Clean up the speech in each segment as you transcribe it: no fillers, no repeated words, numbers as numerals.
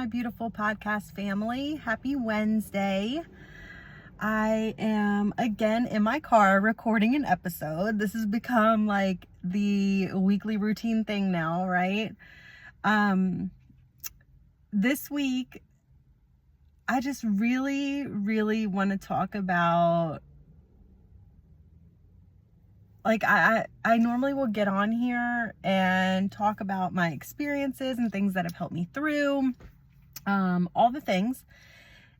my beautiful podcast family. Happy Wednesday. I am again in my car recording an episode. This has become like the weekly routine thing now, right? This week, I just really want to talk about, like, I normally will get on here and talk about my experiences and things that have helped me through, all the things.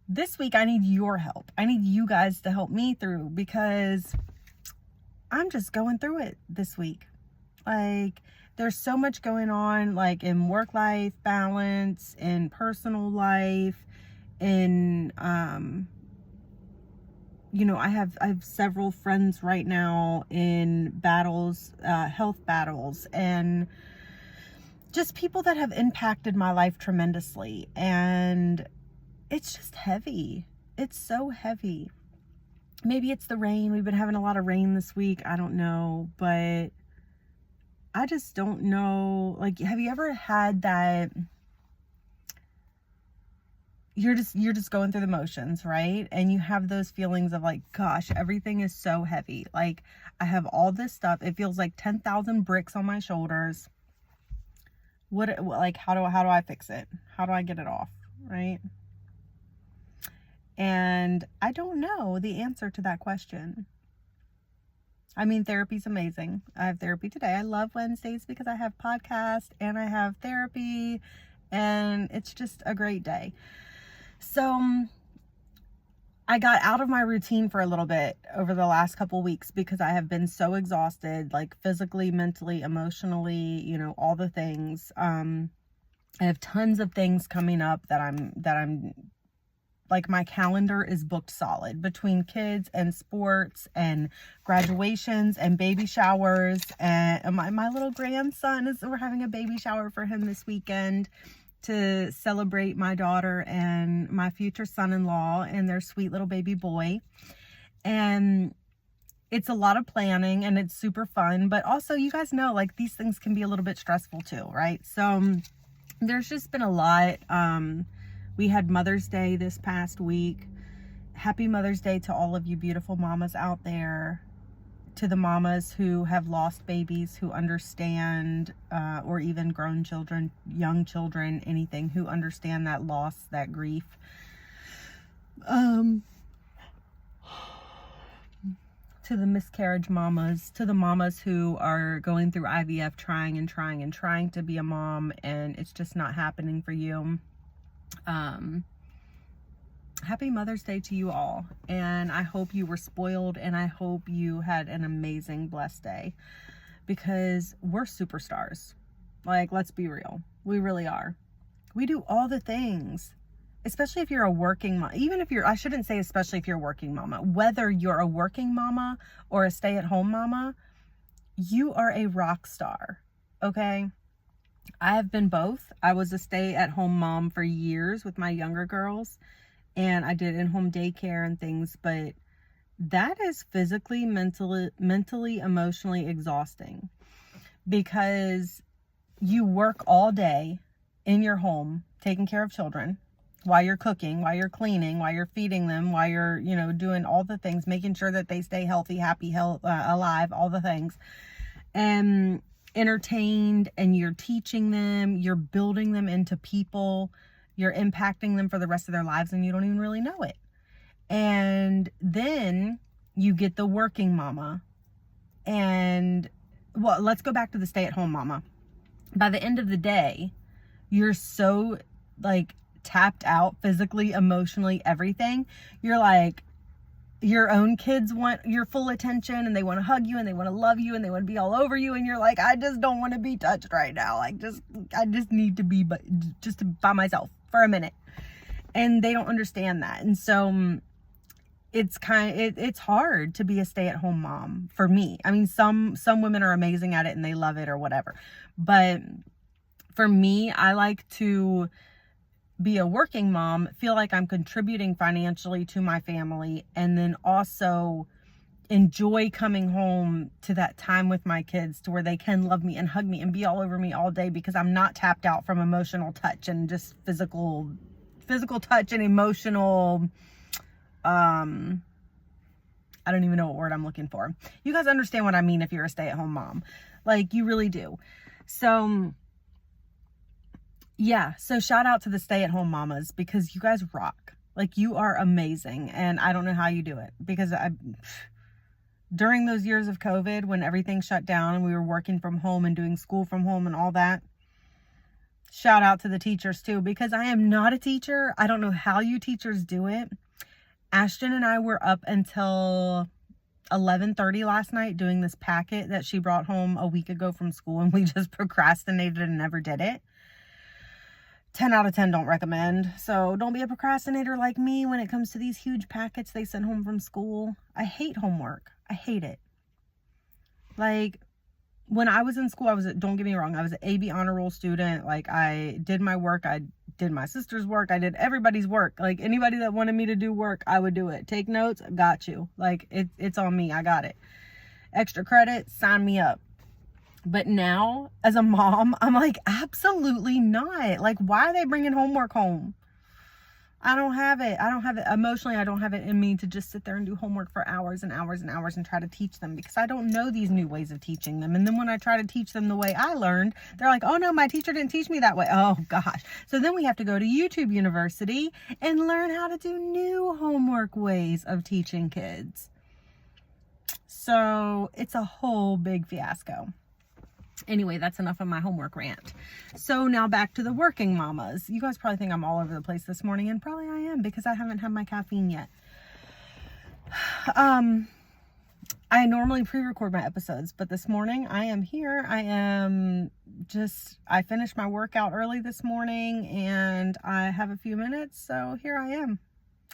This week, I need your help. I need you guys to help me through because I'm just going through it this week. Like, there's so much going on, like in work-life balance, in personal life, in, I have several friends right now in battles, health battles, and just people that have impacted my life tremendously. And it's just heavy. It's so heavy. Maybe it's the rain. We've been having a lot of rain this week. I don't know, but I just don't know. Like, have you ever had that? You're just going through the motions, right? And you have those feelings of like, gosh, everything is so heavy. Like, I have all this stuff. It feels like 10,000 bricks on my shoulders. How do I fix it? How do I get it off, right? And I don't know the answer to that question. I mean, therapy's amazing. I have therapy today. I love Wednesdays because I have podcast and I have therapy, and it's just a great day. So I got out of my routine for a little bit over the last couple weeks because I have been so exhausted, like physically, mentally, emotionally, all the things. I have tons of things coming up that I'm like, my calendar is booked solid between kids and sports and graduations and baby showers. And my little grandson we're having a baby shower for him this weekend to celebrate my daughter and my future son-in-law and their sweet little baby boy. And it's a lot of planning and it's super fun, but also, you guys know, like, these things can be a little bit stressful too, right? So there's just been a lot. We had Mother's Day this past week. Happy Mother's Day to all of you beautiful mamas out there, to the mamas who have lost babies, who understand, or even grown children, young children, anything, who understand that loss, that grief. To the miscarriage mamas, to the mamas who are going through IVF, trying to be a mom, and it's just not happening for you. Happy Mother's Day to you all, and I hope you were spoiled, and I hope you had an amazing, blessed day, because we're superstars. Like, let's be real. We really are. We do all the things, especially if you're a working mom. I shouldn't say especially if you're a working mama. Whether you're a working mama or a stay-at-home mama, you are a rock star, okay? I have been both. I was a stay-at-home mom for years with my younger girls, and I did in-home daycare and things, but that is physically, mentally, emotionally exhausting, because you work all day in your home taking care of children while you're cooking, while you're cleaning, while you're feeding them, while you're, doing all the things, making sure that they stay healthy, happy, alive, all the things, and entertained, and you're teaching them, you're building them into people, you're impacting them for the rest of their lives, and you don't even really know it. And then you get the working mama, and, well, let's go back to the stay-at-home mama. By the end of the day, you're so, like, tapped out physically, emotionally, everything. You're like, your own kids want your full attention, and they want to hug you, and they want to love you, and they want to be all over you, and you're like, I just don't want to be touched right now. Like, I just need to be just by myself for a minute. And they don't understand that. And so it's it's hard to be a stay-at-home mom for me. I mean, some women are amazing at it and they love it or whatever, but for me, I like to be a working mom, feel like I'm contributing financially to my family, and then also enjoy coming home to that time with my kids to where they can love me and hug me and be all over me all day, because I'm not tapped out from emotional touch and just physical touch and emotional, I don't even know what word I'm looking for. You guys understand what I mean if you're a stay-at-home mom. Like, you really do. So yeah, so shout out to the stay-at-home mamas, because you guys rock. Like, you are amazing, and I don't know how you do it, because during those years of COVID, when everything shut down and we were working from home and doing school from home and all that, shout out to the teachers too, because I am not a teacher. I don't know how you teachers do it. Ashton and I were up until 11:30 last night doing this packet that she brought home a week ago from school, and we just procrastinated and never did it. 10 out of 10 don't recommend. So don't be a procrastinator like me when it comes to these huge packets they send home from school. I hate homework. I hate it. Like, when I was in school, don't get me wrong, I was an AB honor roll student. Like, I did my work. I did my sister's work. I did everybody's work. Like, anybody that wanted me to do work, I would do it. Take notes, got you. Like, it's on me. I got it. Extra credit, sign me up. But now, as a mom, I'm like, absolutely not. Like, why are they bringing homework home? I don't have it. Emotionally, I don't have it in me to just sit there and do homework for hours and hours and hours and try to teach them, because I don't know these new ways of teaching them. And then when I try to teach them the way I learned, they're like, oh no, my teacher didn't teach me that way. Oh gosh. So then we have to go to YouTube University and learn how to do new homework ways of teaching kids. So it's a whole big fiasco. Anyway, that's enough of my homework rant. So now back to the working mamas. You guys probably think I'm all over the place this morning, and probably I am, because I haven't had my caffeine yet. I normally pre-record my episodes, but this morning I am here. I finished my workout early this morning, and I have a few minutes, so here I am,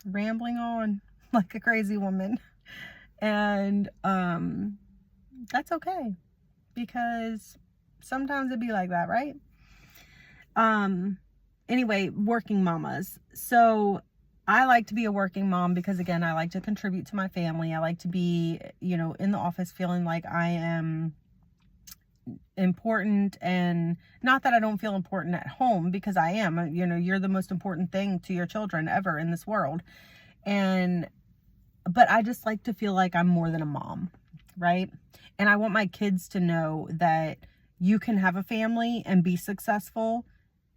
rambling on like a crazy woman. And that's okay, because sometimes it'd be like that, right? Anyway, working mamas. So I like to be a working mom because, again, I like to contribute to my family. I like to be, in the office feeling like I am important, and not that I don't feel important at home, because I am. You're the most important thing to your children ever in this world. But I just like to feel like I'm more than a mom, right? And I want my kids to know that you can have a family and be successful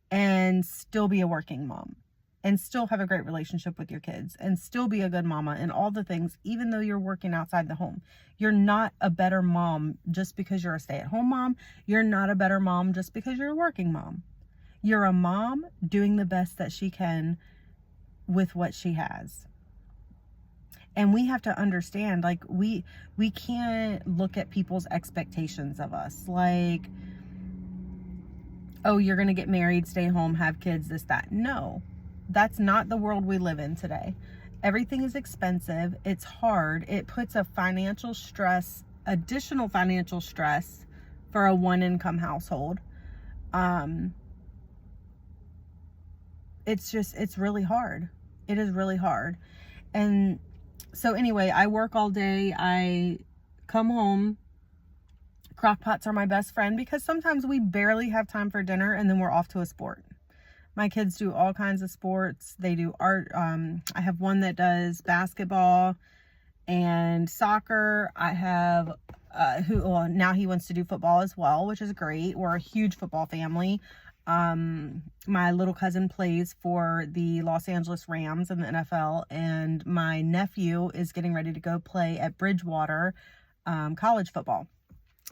and still be a working mom, and still have a great relationship with your kids, and still be a good mama and all the things, even though you're working outside the home. You're not a better mom just because you're a stay-at-home mom. You're not a better mom just because you're a working mom. You're a mom doing the best that she can with what she has. And we have to understand, like, we can't look at people's expectations of us. Like, oh, you're going to get married, stay home, have kids, this, that. No, that's not the world we live in today. Everything is expensive. It's hard. It puts additional financial stress for a one-income household. It's really hard. It is really hard. And so anyway, I work all day. I come home. Crock pots are my best friend, because sometimes we barely have time for dinner, and then we're off to a sport. My kids do all kinds of sports. They do art. I have one that does basketball and soccer. I have now he wants to do football as well, which is great. We're a huge football family. My little cousin plays for the Los Angeles Rams in the NFL, and my nephew is getting ready to go play at Bridgewater college football.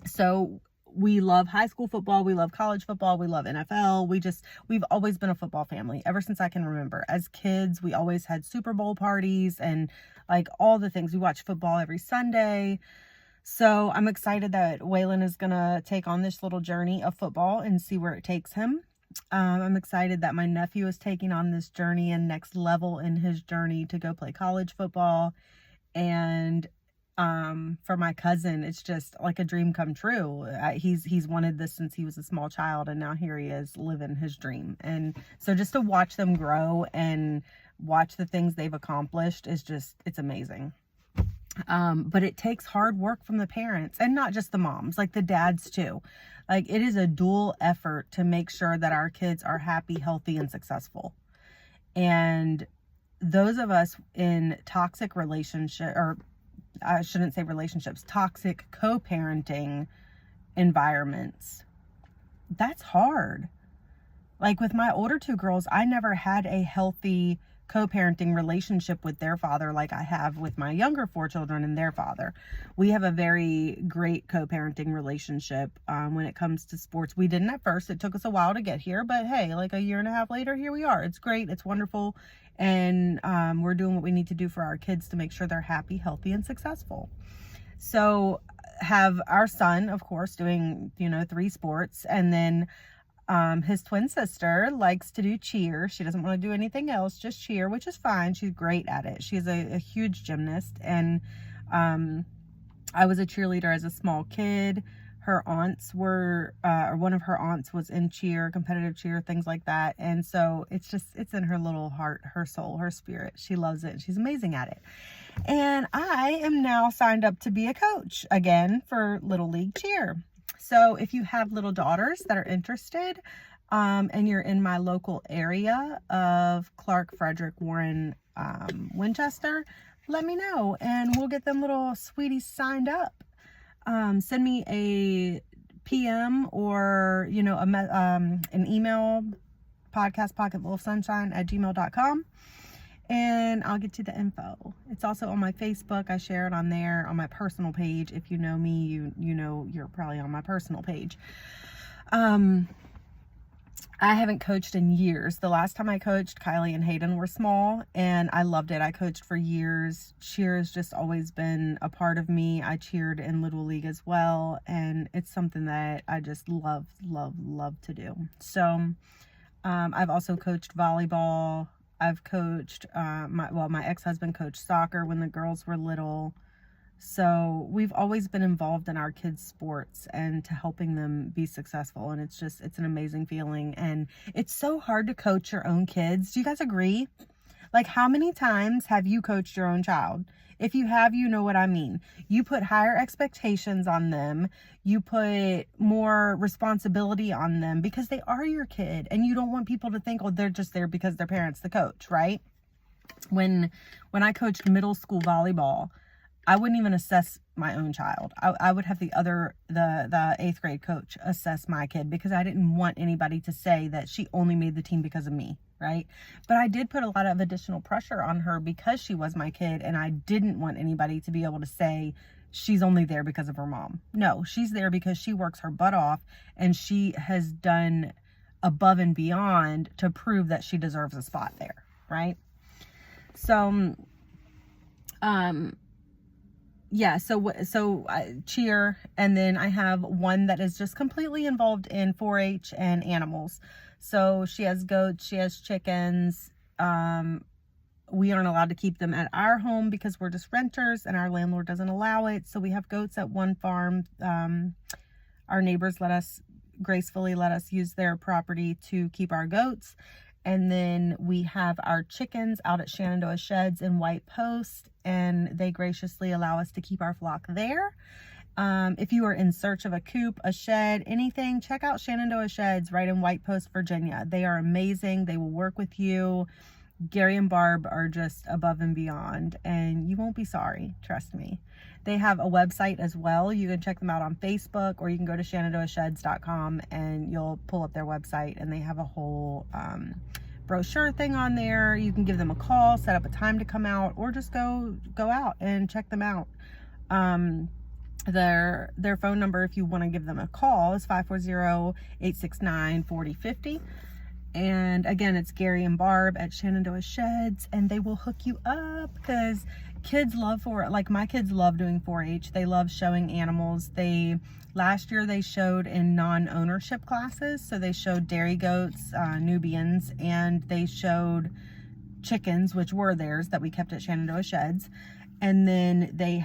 So we love high school football, we love college football, we love NFL. We've always been a football family ever since I can remember. As kids, we always had Super Bowl parties and like all the things. We watch football every Sunday. So I'm excited that Waylon is going to take on this little journey of football and see where it takes him. I'm excited that my nephew is taking on this journey and next level in his journey to go play college football. And for my cousin, it's just like a dream come true. He's wanted this since he was a small child, and now here he is living his dream. And so just to watch them grow and watch the things they've accomplished is it's amazing. But it takes hard work from the parents, and not just the moms, like the dads too. Like, it is a dual effort to make sure that our kids are happy, healthy, and successful. And those of us in toxic relationship, or I shouldn't say relationships, toxic co-parenting environments, that's hard. Like with my older two girls, I never had a healthy co-parenting relationship with their father like I have with my younger four children and their father. We have a very great co-parenting relationship when it comes to sports. We didn't at first. It took us a while to get here, but hey, like a year and a half later, here we are. It's great. It's wonderful. And we're doing what we need to do for our kids to make sure they're happy, healthy, and successful. So have our son, of course, doing, 3 sports, and then his twin sister likes to do cheer. She doesn't want to do anything else, just cheer, which is fine. She's great at it. She's a huge gymnast, and I was a cheerleader as a small kid. Her aunts were, or one of her aunts was in cheer, competitive cheer, things like that. And so it's in her little heart, her soul, her spirit. She loves it. She's amazing at it. And I am now signed up to be a coach again for Little League Cheer. So if you have little daughters that are interested, and you're in my local area of Clark, Frederick, Warren, Winchester, let me know and we'll get them little sweeties signed up. Send me a PM or, an email, podcastpocketfulofsunshine@gmail.com, and I'll get you the info. It's also on my Facebook. I share it on there, on my personal page. If you know me, you know you're probably on my personal page. I haven't coached in years. The last time I coached, Kylie and Hayden were small, and I loved it. I coached for years. Cheer has just always been a part of me. I cheered in Little League as well, and it's something that I just love to do. So I've also coached volleyball. I've coached, my ex-husband coached soccer when the girls were little. So we've always been involved in our kids' sports and to helping them be successful. And it's an amazing feeling. And it's so hard to coach your own kids. Do you guys agree? Like, how many times have you coached your own child? If you have, you know what I mean. You put higher expectations on them. You put more responsibility on them because they are your kid. And you don't want people to think, oh, they're just there because their parents the coach, right? When I coached middle school volleyball, I wouldn't even assess my own child. I would have the 8th grade coach assess my kid because I didn't want anybody to say that she only made the team because of me, right? But I did put a lot of additional pressure on her because she was my kid, and I didn't want anybody to be able to say she's only there because of her mom. No, she's there because she works her butt off, and she has done above and beyond to prove that she deserves a spot there, right? So, yeah, so I cheer, and then I have one that is just completely involved in 4-H and animals. So she has goats, she has chickens. We aren't allowed to keep them at our home because we're just renters and our landlord doesn't allow it. So we have goats at one farm. Our neighbors gracefully let us use their property to keep our goats. And then we have our chickens out at Shenandoah Sheds in White Post, and they graciously allow us to keep our flock there. If you are in search of a coop, a shed, anything, check out Shenandoah Sheds right in White Post, Virginia. They are amazing. They will work with you. Gary and Barb are just above and beyond, and you won't be sorry. Trust me. They have a website as well. You can check them out on Facebook, or you can go to shenandoahsheds.com and you'll pull up their website, and they have a whole brochure thing on there. You can give them a call, set up a time to come out, or just go out and check them out. Their phone number, if you want to give them a call, is 540-869-4050. And again, it's Gary and Barb at Shenandoah Sheds, and they will hook you up because kids love my kids love doing 4-H. They love showing animals. Last year they showed in non-ownership classes. So they showed dairy goats, Nubians, and they showed chickens, which were theirs that we kept at Shenandoah Sheds. And then they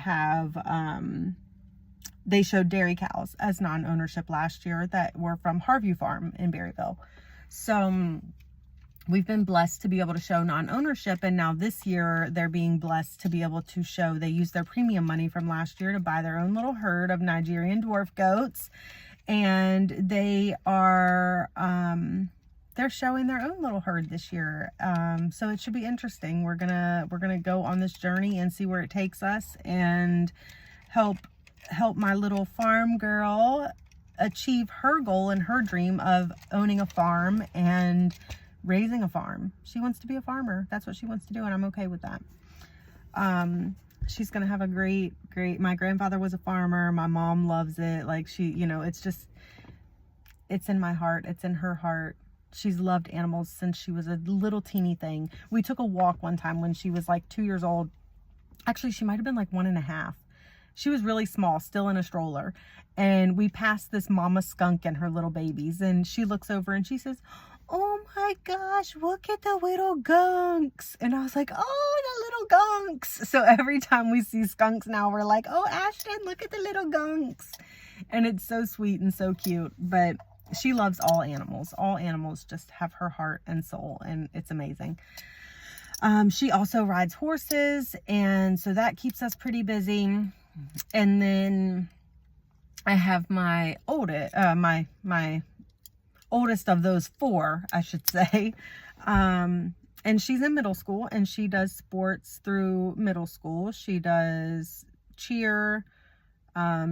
showed dairy cows as non-ownership last year that were from Harview Farm in Berryville. So we've been blessed to be able to show non-ownership, and now this year they're being blessed to be able to show, they used their premium money from last year to buy their own little herd of Nigerian dwarf goats, and they are they're showing their own little herd this year. So it should be interesting. We're gonna go on this journey and see where it takes us, and help my little farm girl achieve her goal and her dream of owning a farm and raising a farm. She wants to be a farmer. That's what she wants to do, and I'm okay with that. She's gonna have a great, my grandfather was a farmer. My mom loves it. Like, she, you know, it's just, it's in my heart. It's in her heart. She's loved animals since she was a little teeny thing. We took a walk one time when she was like 2 years old. Actually, she might have been like 1.5. She was really small, still in a stroller. And we passed this mama skunk and her little babies. And she looks over and she says, "Oh my gosh, look at the little gunks." And I was like, "Oh, the little gunks." So every time we see skunks now, we're like, "Oh, Ashton, look at the little gunks." And it's so sweet and so cute. But she loves all animals. All animals just have her heart and soul, and it's amazing. She also rides horses, and so that keeps us pretty busy. And then I have my oldest, my oldest of those 4, I should say. And she's in middle school, and she does sports through middle school. She does cheer.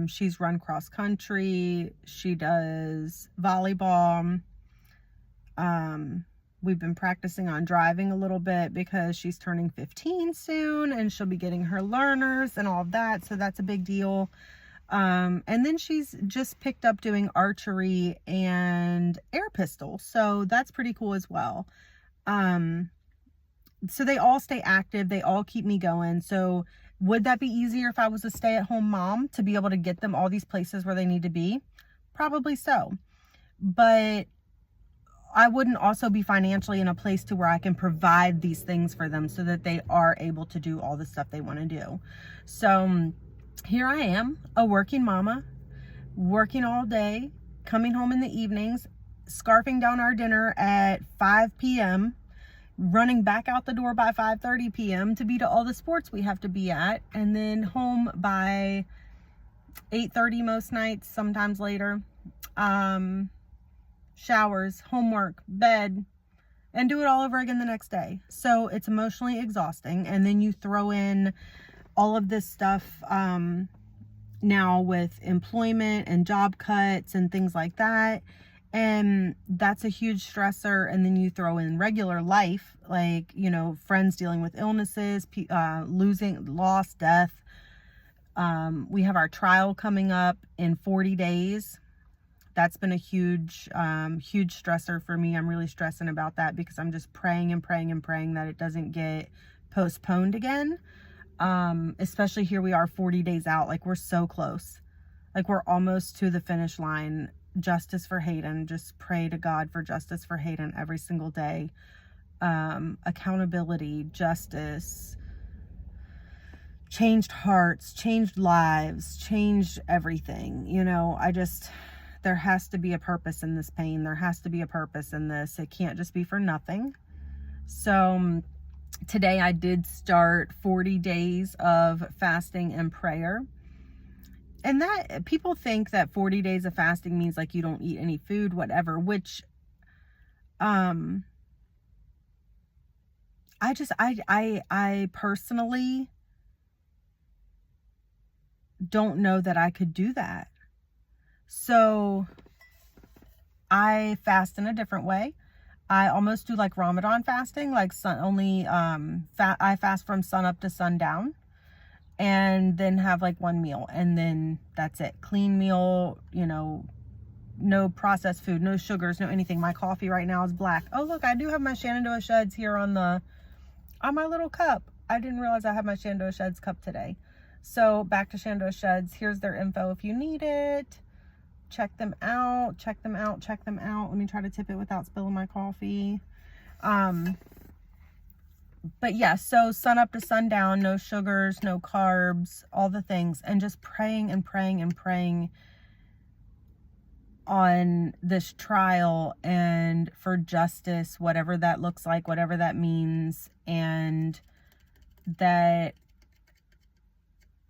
She's run cross country. She does volleyball. We've been practicing on driving a little bit because she's turning 15 soon, and she'll be getting her learners and all of that. So that's a big deal. And then she's just picked up doing archery and air pistol. So that's pretty cool as well. So they all stay active. They all keep me going. So would that be easier if I was a stay-at-home mom to be able to get them all these places where they need to be? Probably so. But I wouldn't also be financially in a place to where I can provide these things for them so that they are able to do all the stuff they want to do. So here I am, a working mama, working all day, coming home in the evenings, scarfing down our dinner at 5 p.m., running back out the door by 5:30 p.m. to be to all the sports we have to be at, and then home by 8:30 most nights, sometimes later. Showers, homework, bed, and do it all over again the next day. So it's emotionally exhausting. And then you throw in all of this stuff now with employment and job cuts and things like that. And that's a huge stressor. And then you throw in regular life, like, you know, friends dealing with illnesses, loss, death. We have our trial coming up in 40 days. That's been a huge stressor for me. I'm really stressing about that because I'm just praying and praying and praying that it doesn't get postponed again. Especially here we are 40 days out. Like, we're so close. Like, we're almost to the finish line. Justice for Hayden. Just pray to God for justice for Hayden every single day. Accountability, justice, changed hearts, changed lives, changed everything. You know, there has to be a purpose in this pain. There has to be a purpose in this. It can't just be for nothing. So today I did start 40 days of fasting and prayer. And that, people think that 40 days of fasting means like you don't eat any food, whatever, which I personally don't know that I could do that. So I fast in a different way. I almost do like Ramadan fasting, like I fast from sun up to sundown, and then have like one meal, and then that's it. Clean meal, you know, no processed food, no sugars, no anything. My coffee right now is black. Oh, look, I do have my Shenandoah Sheds here on my little cup. I didn't realize I had my Shenandoah Sheds cup today. So back to Shenandoah Sheds. Here's their info if you need it. Check them out, check them out, check them out. Let me try to tip it without spilling my coffee. But yeah, so sun up to sundown, no sugars, no carbs, all the things, and just praying and praying and praying on this trial and for justice, whatever that looks like, whatever that means, and that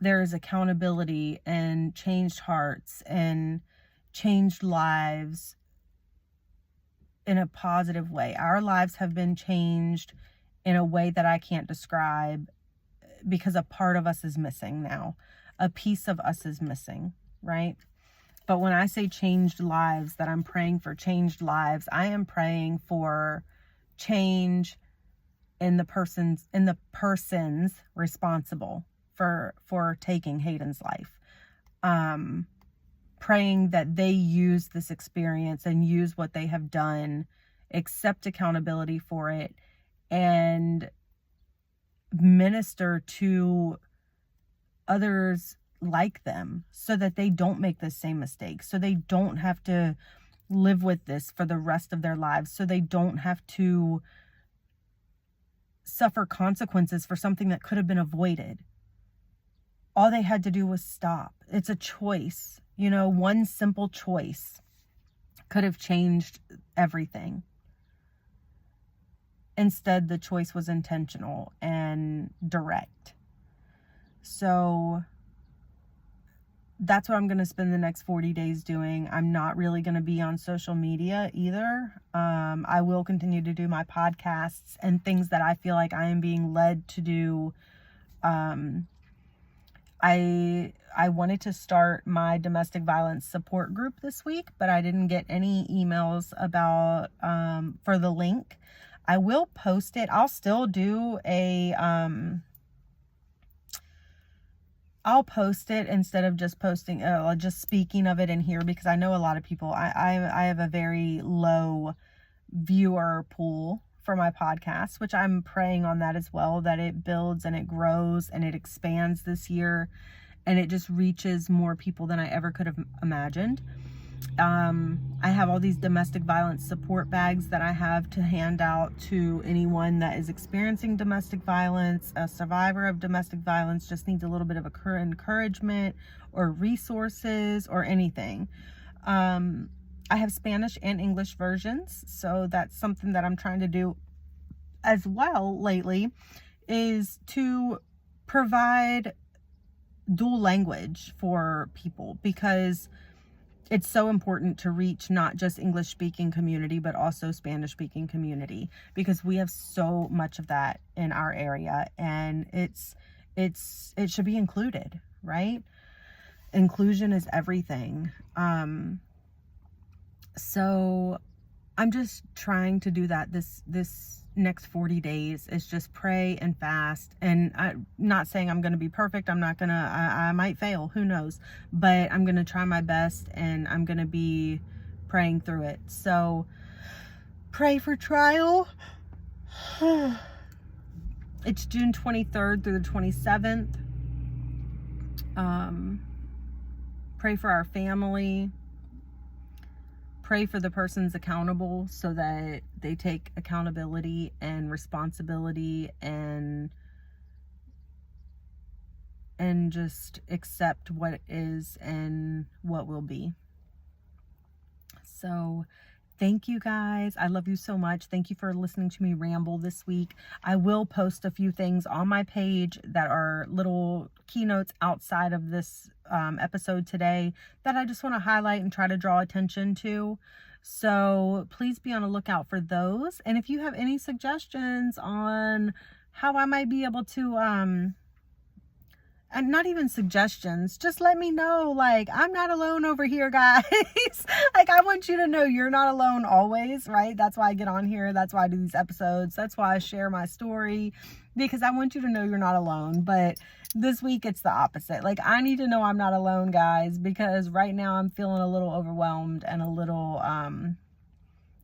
there is accountability and changed hearts and changed lives in a positive way. Our lives have been changed in a way that I can't describe, because a part of us is missing now. A piece of us is missing, right? But when I say changed lives, that I'm praying for changed lives, I am praying for change in the persons responsible for taking Hayden's life. Praying that they use this experience and use what they have done, accept accountability for it, and minister to others like them so that they don't make the same mistakes, so they don't have to live with this for the rest of their lives, so they don't have to suffer consequences for something that could have been avoided. All they had to do was stop. It's a choice. You know, one simple choice could have changed everything. Instead, the choice was intentional and direct. So that's what I'm going to spend the next 40 days doing. I'm not really going to be on social media either. I will continue to do my podcasts and things that I feel like I am being led to do. I wanted to start my domestic violence support group this week, but I didn't get any emails about for the link. I will post it. I'll still do I'll post it instead of just posting, just speaking of it in here, because I know a lot of people, I have a very low viewer pool for my podcast, which I'm praying on that as well, that it builds and it grows and it expands this year and it just reaches more people than I ever could have imagined. I have all these domestic violence support bags that I have to hand out to anyone that is experiencing domestic violence, a survivor of domestic violence, just needs a little bit of encouragement or resources or anything. I have Spanish and English versions, so that's something that I'm trying to do as well lately, is to provide dual language for people, because it's so important to reach not just English speaking community, but also Spanish speaking community, because we have so much of that in our area, and it should be included, right? Inclusion is everything. So I'm just trying to do that this next 40 days, is just pray and fast. And I'm not saying I'm going to be perfect. I might fail, who knows, but I'm going to try my best, and I'm going to be praying through it. So pray for trial. It's June 23rd through the 27th. Pray for our family. Pray for the persons accountable so that they take accountability and responsibility and just accept what is and what will be. So thank you guys. I love you so much. Thank you for listening to me ramble this week. I will post a few things on my page that are little keynotes outside of this episode today that I just want to highlight and try to draw attention to. So please be on the lookout for those. And if you have any suggestions on how I might be able to, and not even suggestions, just let me know. Like, I'm not alone over here, guys. Like, I want you to know you're not alone always, right? That's why I get on here. That's why I do these episodes. That's why I share my story, because I want you to know you're not alone. But this week it's the opposite. Like, I need to know I'm not alone, guys, because right now I'm feeling a little overwhelmed and a little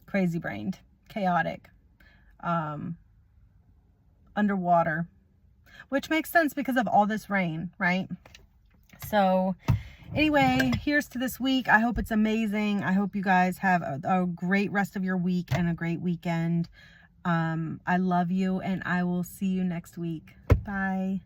crazy brained, chaotic, underwater. Which makes sense because of all this rain, right? So anyway, here's to this week. I hope it's amazing. I hope you guys have a great rest of your week and a great weekend. I love you, and I will see you next week. Bye.